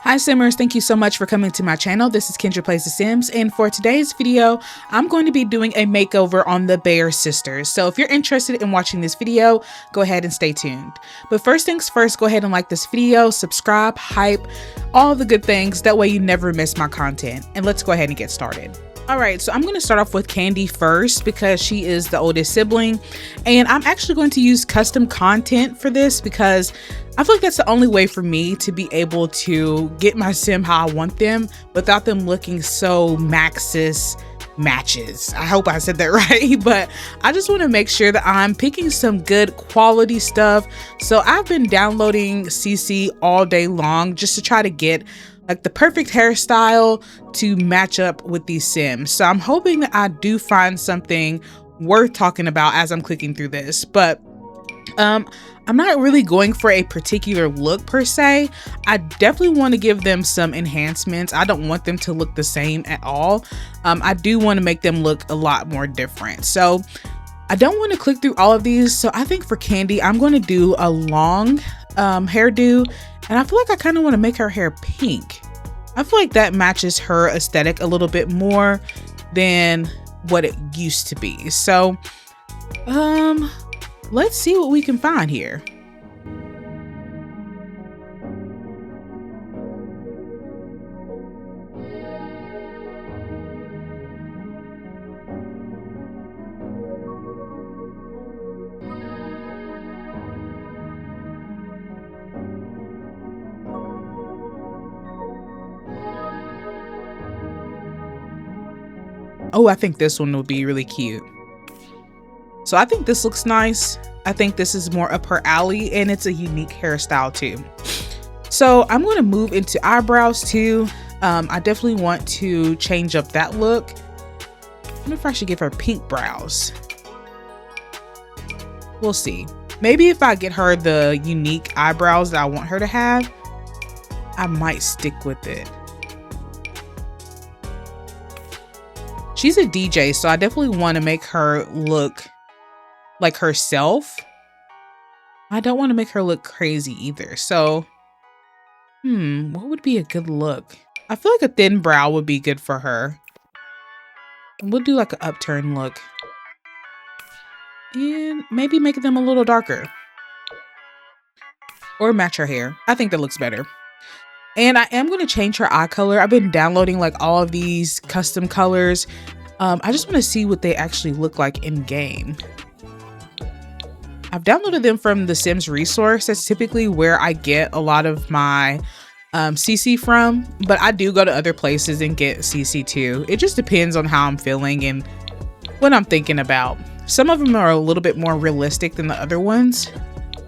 Hi Simmers, thank you so much for coming to my channel. This is Kendra Plays The Sims, and for today's video, I'm going to be doing a makeover on the Behr sisters. So if you're interested in watching this video, go ahead and stay tuned. But first things first, go ahead and like this video, subscribe, hype, all the good things. That way you never miss my content. And let's go ahead and get started. Alright, so I'm going to start off with Candy first because she is the oldest sibling, and I'm actually going to use custom content for this because I feel like that's the only way for me to be able to get my sim how I want them without them looking so Maxis matches. I hope I said that right, but I just want to make sure that I'm picking some good quality stuff. So I've been downloading CC all day long just to try to get like the perfect hairstyle to match up with these sims. So I'm hoping that I do find something worth talking about as I'm clicking through this, but I'm not really going for a particular look per se. I definitely want to give them some enhancements. I don't want them to look the same at all. I do want to make them look a lot more different. So I don't want to click through all of these. So I think for Candy, I'm going to do a long hairdo, and I feel like I kind of want to make her hair pink. I feel like that matches her aesthetic a little bit more than what it used to be. So let's see what we can find here. Oh, I think this one would be really cute. So I think this looks nice. I think this is more up her alley, and it's a unique hairstyle too. So I'm going to move into eyebrows too. I definitely want to change up that look. I wonder if I should give her pink brows. We'll see. Maybe if I get her the unique eyebrows that I want her to have, I might stick with it. She's a DJ, so I definitely want to make her look like herself. I don't want to make her look crazy either. So, what would be a good look? I feel like a thin brow would be good for her. We'll do like an upturn look. And maybe make them a little darker. Or match her hair. I think that looks better. And I am going to change her eye color. I've been downloading like all of these custom colors. I just want to see what they actually look like in game. I've downloaded them from the Sims resource. That's typically where I get a lot of my CC from, but I do go to other places and get CC too. It just depends on how I'm feeling and what I'm thinking about. Some of them are a little bit more realistic than the other ones,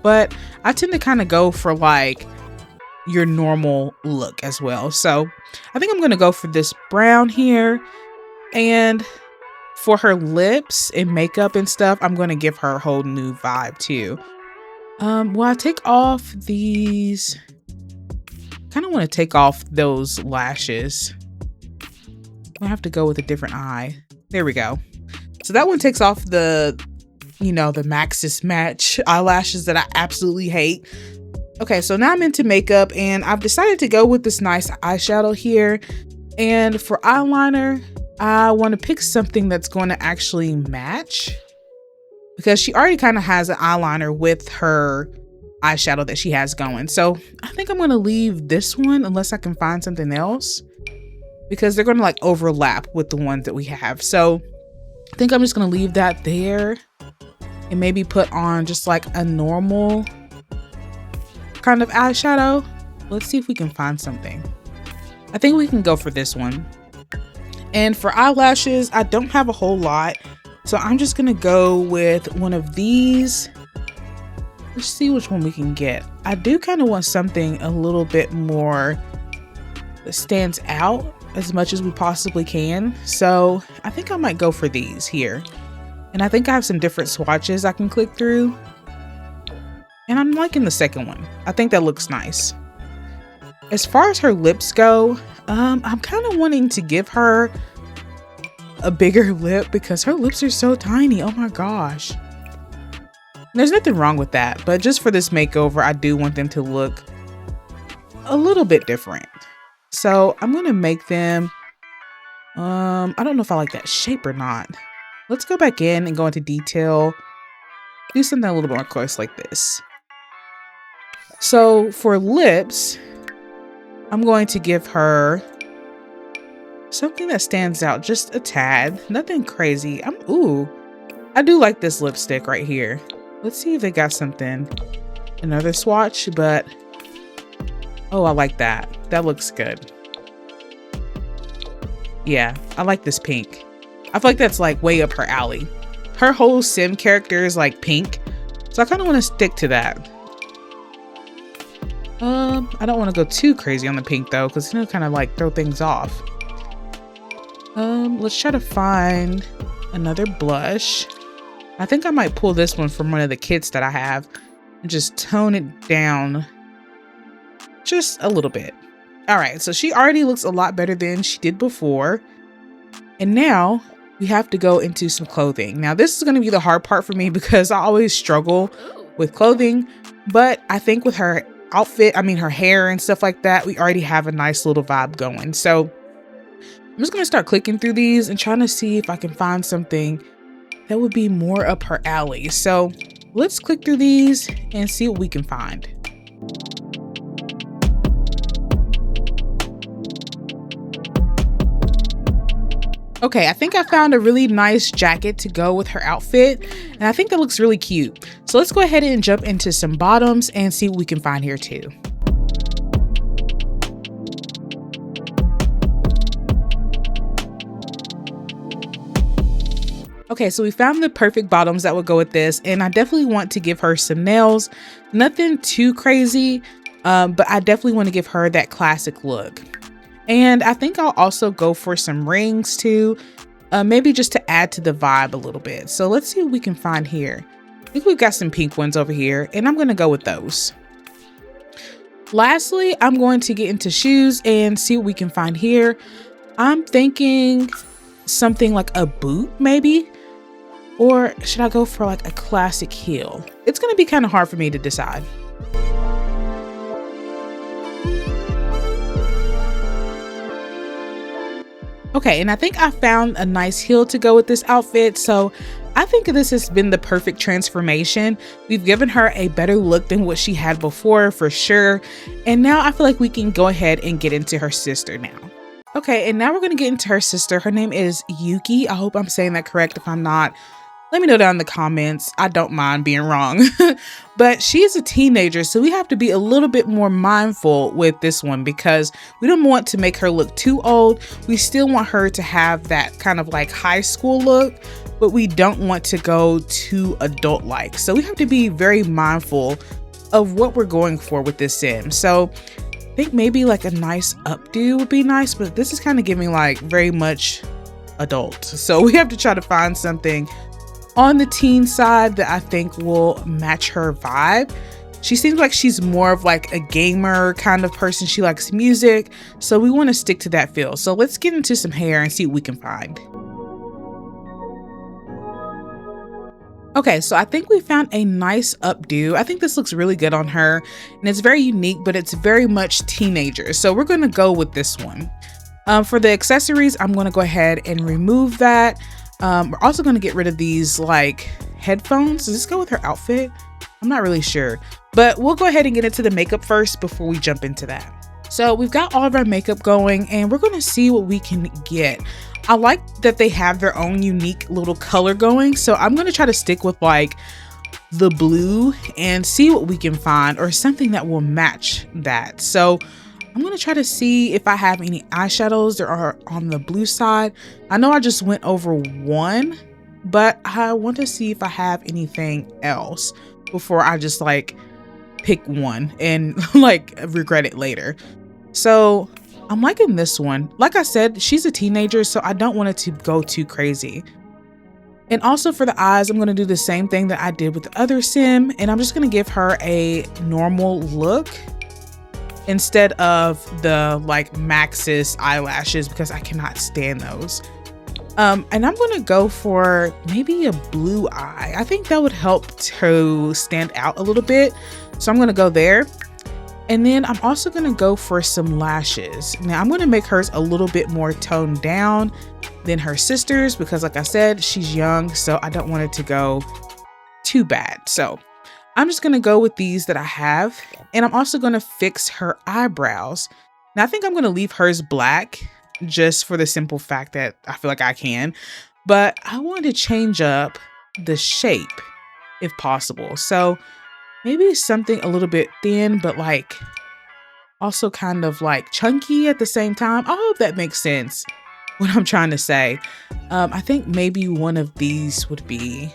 but I tend to kind of go for like your normal look as well. So I think I'm going to go for this brown here, and for her lips and makeup and stuff, I'm going to give her a whole new vibe too. Well, I take off these. Kind of want to take off those lashes. I have to go with a different eye. There we go. So that one takes off the, the Maxis match eyelashes that I absolutely hate. Okay, so now I'm into makeup, and I've decided to go with this nice eyeshadow here. And for eyeliner, I want to pick something that's going to actually match, because she already kind of has an eyeliner with her eyeshadow that she has going. So I think I'm going to leave this one unless I can find something else, because they're going to like overlap with the ones that we have. So I think I'm just going to leave that there and maybe put on just like a normal kind of eyeshadow. Let's see if we can find something. I think we can go for this one. And for eyelashes, I don't have a whole lot, so I'm just gonna go with one of these. Let's see which one we can get. I do kind of want something a little bit more that stands out as much as we possibly can, so I think I might go for these here. And I think I have some different swatches I can click through, and I'm liking the second one. I think that looks nice. As far as her lips go, I'm kind of wanting to give her a bigger lip because her lips are so tiny. Oh my gosh. There's nothing wrong with that, but just for this makeover, I do want them to look a little bit different. So I'm gonna make them, I don't know if I like that shape or not. Let's go back in and go into detail, do something a little bit more close like this. So for lips, I'm going to give her something that stands out just a tad, nothing crazy. Ooh, I do like this lipstick right here. Let's see if they got something, another swatch, but oh, I like that. That looks good. Yeah, I like this pink. I feel like that's like way up her alley. Her whole Sim character is like pink, so I kind of want to stick to that. I don't want to go too crazy on the pink though, because it'll kind of like throw things off. Let's try to find another blush. I think I might pull this one from one of the kits that I have and just tone it down just a little bit. All right, so she already looks a lot better than she did before. And now we have to go into some clothing. Now this is going to be the hard part for me because I always struggle with clothing, but I think with her outfit, her hair and stuff like that, we already have a nice little vibe going. So I'm just going to start clicking through these and trying to see if I can find something that would be more up her alley. So let's click through these and see what we can find. Okay, I think I found a really nice jacket to go with her outfit, and I think that looks really cute. So let's go ahead and jump into some bottoms and see what we can find here too. Okay, so we found the perfect bottoms that would go with this, and I definitely want to give her some nails. Nothing too crazy, but I definitely want to give her that classic look. And I think I'll also go for some rings too, maybe just to add to the vibe a little bit. So let's see what we can find here. I think we've got some pink ones over here, and I'm going to go with those. Lastly, I'm going to get into shoes and see what we can find here. I'm thinking something like a boot maybe, or should I go for like a classic heel? It's going to be kind of hard for me to decide. Okay, and I think I found a nice heel to go with this outfit. So I think this has been the perfect transformation. We've given her a better look than what she had before for sure. And now I feel like we can go ahead and get into her sister now. Okay, and now we're gonna get into her sister. Her name is Yuki. I hope I'm saying that correct. If I'm not, let me know down in the comments. I don't mind being wrong. But she's a teenager, so we have to be a little bit more mindful with this one because we don't want to make her look too old. We still want her to have that kind of like high school look, but we don't want to go too adult-like. So we have to be very mindful of what we're going for with this sim. So I think maybe like a nice updo would be nice, but this is kind of giving like very much adult. So we have to try to find something on the teen side that I think will match her vibe. She seems like she's more of like a gamer kind of person. She likes music, so we want to stick to that feel. So let's get into some hair and see what we can find. Okay, so I think we found a nice updo. I think this looks really good on her, and it's very unique, but it's very much teenager. So we're gonna go with this one. For the accessories, I'm gonna go ahead and remove that. We're also going to get rid of these like headphones. Does this go with her outfit? I'm not really sure, but we'll go ahead and get into the makeup first before we jump into that. So we've got all of our makeup going and we're going to see what we can get. I like that they have their own unique little color going. So I'm going to try to stick with like the blue and see what we can find or something that will match that. So I'm going to try to see if I have any eyeshadows that are on the blue side. I know I just went over one, but I want to see if I have anything else before I just like pick one and like regret it later. So I'm liking this one. Like I said, she's a teenager, so I don't want it to go too crazy. And also for the eyes, I'm going to do the same thing that I did with the other sim, and I'm just going to give her a normal look instead of the like Maxis eyelashes because I cannot stand those. And I'm gonna go for maybe a blue eye. I think that would help to stand out a little bit. So I'm gonna go there. And then I'm also gonna go for some lashes. Now I'm gonna make hers a little bit more toned down than her sister's because like I said, she's young, so I don't want it to go too bad. So I'm just gonna go with these that I have. And I'm also gonna fix her eyebrows. Now I think I'm gonna leave hers black just for the simple fact that I feel like I can, but I want to change up the shape if possible. So maybe something a little bit thin, but like also kind of like chunky at the same time. I hope that makes sense what I'm trying to say. I think maybe one of these would be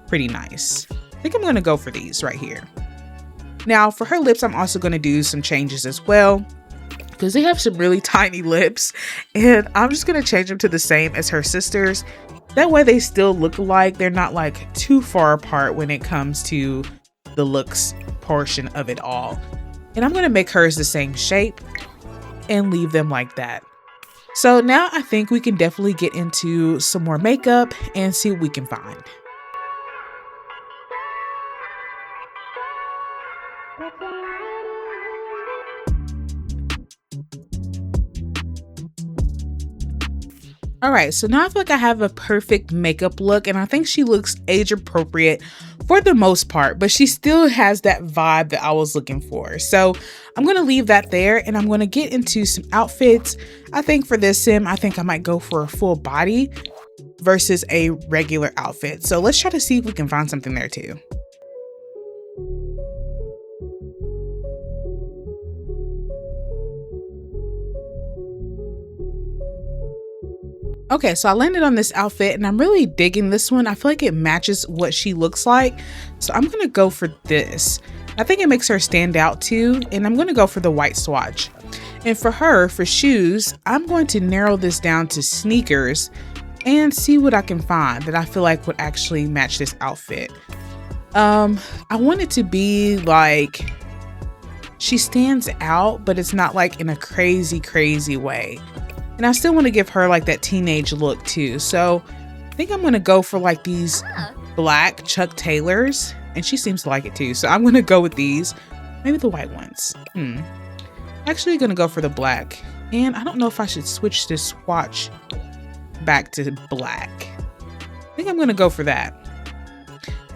pretty nice. I think I'm gonna go for these right here. Now for her lips, I'm also gonna do some changes as well because they have some really tiny lips and I'm just gonna change them to the same as her sister's. That way they still look alike. They're not like too far apart when it comes to the looks portion of it all. And I'm gonna make hers the same shape and leave them like that. So now I think we can definitely get into some more makeup and see what we can find. All right, so now I feel like I have a perfect makeup look and I think she looks age appropriate for the most part, but she still has that vibe that I was looking for. So I'm gonna leave that there and I'm gonna get into some outfits. I think for this sim, I think I might go for a full body versus a regular outfit. So let's try to see if we can find something there too. Okay, so I landed on this outfit and I'm really digging this one. I feel like it matches what she looks like. So I'm gonna go for this. I think it makes her stand out too. And I'm gonna go for the white swatch. And for her, for shoes, I'm going to narrow this down to sneakers and see what I can find that I feel like would actually match this outfit. I want it to be like, she stands out, but it's not like in a crazy way. And I still want to give her like that teenage look too. So I think I'm going to go for like these black Chuck Taylors. And she seems to like it too. So I'm going to go with these. Maybe the white ones. Actually going to go for the black. And I don't know if I should switch this swatch back to black. I think I'm going to go for that.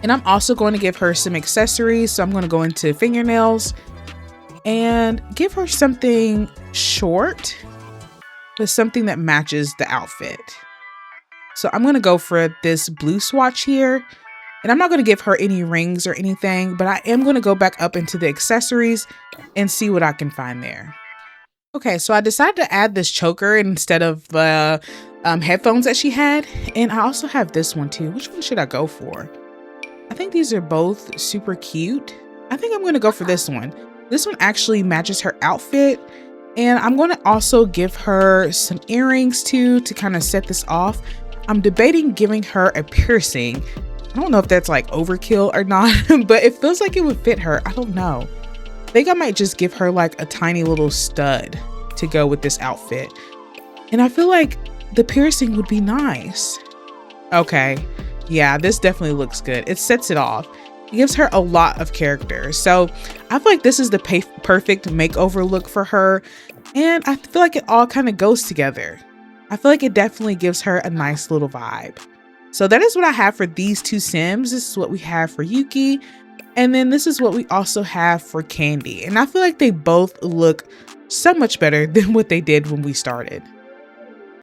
And I'm also going to give her some accessories. So I'm going to go into fingernails and give her something short, but something that matches the outfit. So I'm gonna go for this blue swatch here. And I'm not gonna give her any rings or anything, but I am gonna go back up into the accessories and see what I can find there. Okay, so I decided to add this choker instead of the headphones that she had. And I also have this one too. Which one should I go for? I think these are both super cute. I think I'm gonna go for this one. This one actually matches her outfit. And I'm going to also give her some earrings too to kind of set this off. I'm debating giving her a piercing. I don't know if that's like overkill or not, but it feels like it would fit her. I don't know. I think I might just give her like a tiny little stud to go with this outfit. And I feel like the piercing would be nice. Okay. Yeah, this definitely looks good. It sets it off. It gives her a lot of character. So I feel like this is the perfect makeover look for her. And I feel like it all kind of goes together. I feel like it definitely gives her a nice little vibe. So that is what I have for these two Sims. This is what we have for Yuki. And then this is what we also have for Candy. And I feel like they both look so much better than what they did when we started.